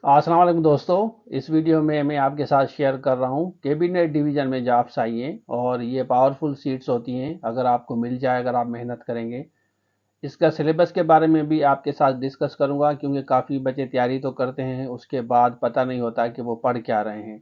अस्सलाम वालेकुम दोस्तों। इस वीडियो में मैं आपके साथ शेयर कर रहा हूँ कैबिनेट डिवीज़न में जॉब्स आई हैं और ये पावरफुल सीट्स होती हैं। अगर आपको मिल जाए, अगर आप मेहनत करेंगे। इसका सिलेबस के बारे में भी आपके साथ डिस्कस करूँगा, क्योंकि काफ़ी बच्चे तैयारी तो करते हैं, उसके बाद पता नहीं होता कि वो पढ़ क्या रहे हैं।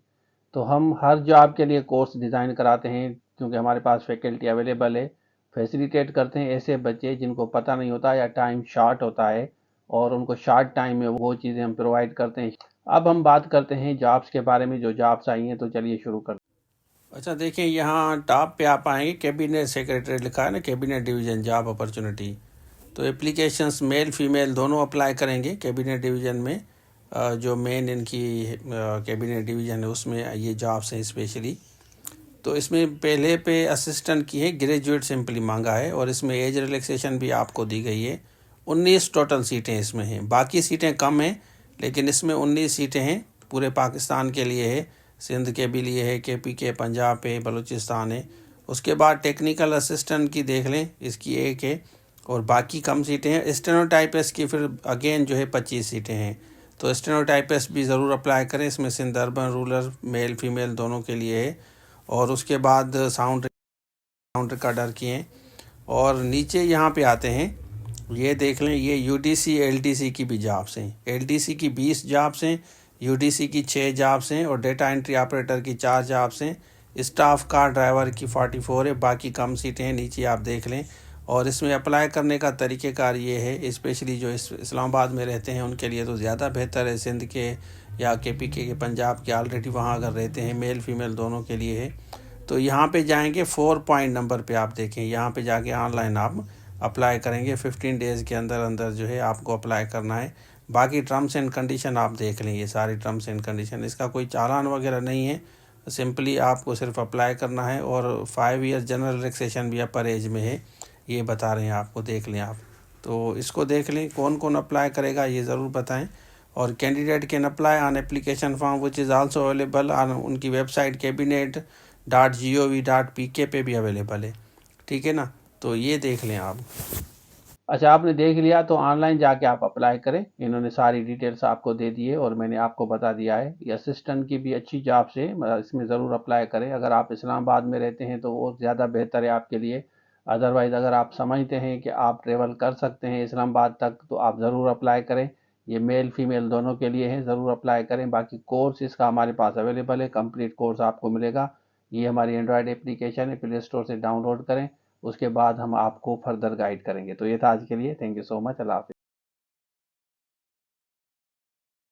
तो हम हर जॉब के लिए कोर्स डिज़ाइन कराते हैं, क्योंकि हमारे पास फैकल्टी अवेलेबल है। फैसिलिटेट करते हैं ऐसे बच्चे जिनको पता नहीं होता या टाइम शॉर्ट होता है, और उनको शॉर्ट टाइम में वो चीज़ें हम प्रोवाइड करते हैं। अब हम बात करते हैं जॉब्स के बारे में, जो जॉब्स आई हैं, तो चलिए शुरू करते हैं। अच्छा, देखिए यहाँ टॉप पे आप आएंगे, कैबिनेट सेक्रेटरी लिखा है ना, कैबिनेट डिवीज़न जॉब अपॉर्चुनिटी। तो एप्लीकेशंस मेल फीमेल दोनों अप्लाई करेंगे कैबिनेट डिवीज़न में। जो मेन इनकी कैबिनेट डिवीज़न है उसमें ये जॉब्स हैं स्पेशली। तो इसमें पहले पे असिस्टेंट की है, ग्रेजुएट सिंपली मांगा है, और इसमें एज रिलैक्सेशन भी आपको दी गई है। 19 टोटल सीटें इसमें हैं, बाकी सीटें कम हैं, लेकिन इसमें 19 सीटें हैं। पूरे पाकिस्तान के लिए है, सिंध के भी लिए है, केपी के, पंजाब पे, बलूचिस्तान है। उसके बाद टेक्निकल असिस्टेंट की देख लें, इसकी एक है, और बाकी कम सीटें हैं। स्टेनोटाइपिस्ट की फिर अगेन जो है 25 सीटें हैं। तो स्टेनोटाइपिस्ट भी ज़रूर अप्लाई करें, इसमें Sindh urban rural male female दोनों के लिए है। और उसके बाद साउंड रिकॉर्डर की हैं। और नीचे यहाँ पे आते हैं, ये देख लें, ये यूडीसी एलडीसी की भी जॉब्स हैं। एलडीसी की 20 जॉब्स हैं, यूडीसी की 6 जॉब्स हैं, और डेटा एंट्री ऑपरेटर की 4 जॉब्स हैं। स्टाफ कार ड्राइवर की 44 है, बाकी कम सीटें हैं, नीचे आप देख लें। और इसमें अप्लाई करने का तरीक़ेकार ये है, स्पेशली जो इस्लामाबाद में रहते हैं उनके लिए तो ज़्यादा बेहतर है। सिंध के या केपी के, पंजाब के ऑलरेडी वहाँ अगर रहते हैं, मेल फीमेल दोनों के लिए है। तो यहाँ पे जाएंगे 4 पॉइंट नंबर पे, आप देखें यहाँ पे जाके ऑनलाइन आप अप्लाई करेंगे। 15 डेज़ के अंदर अंदर जो है आपको अप्लाई करना है। बाकी टर्म्स एंड कंडीशन आप देख लें, ये सारी टर्म्स एंड कंडीशन, इसका कोई चालान वगैरह नहीं है। सिंपली आपको सिर्फ अप्लाई करना है। और 5 ईयर जनरल रिलैक्सेशन भी अपर एज में है, ये बता रहे हैं आपको, देख लें आप। तो इसको देख लें, कौन कौन अप्लाई करेगा ये ज़रूर बताएं। और candidate can apply on application form which is also available on उनकी वेबसाइट cabinet.gov.pk पे भी अवेलेबल है। ठीक है ना, तो ये देख लें आप। अच्छा, आपने देख लिया तो ऑनलाइन जाके आप अप्लाई करें। इन्होंने सारी डिटेल्स आपको दे दी है और मैंने आपको बता दिया है। ये असिस्टेंट की भी अच्छी जॉब से, इसमें ज़रूर अप्लाई करें। अगर आप इस्लामाबाद में रहते हैं तो वो ज़्यादा बेहतर है आपके लिए। अदरवाइज़ अगर आप समझते हैं कि आप ट्रेवल कर सकते हैं इस्लामाबाद तक, तो आप ज़रूर अप्लाई करें। ये मेल फीमेल दोनों के लिए है, ज़रूर अप्लाई करें। बाकी कोर्स इसका हमारे पास अवेलेबल है, कंप्लीट कोर्स आपको मिलेगा। ये हमारी एंड्रॉयड एप्लीकेशन है, प्ले स्टोर से डाउनलोड करें। उसके बाद हम आपको फर्दर गाइड करेंगे। तो ये था आज के लिए। Thank you so much. अल्लाह हाफिज़।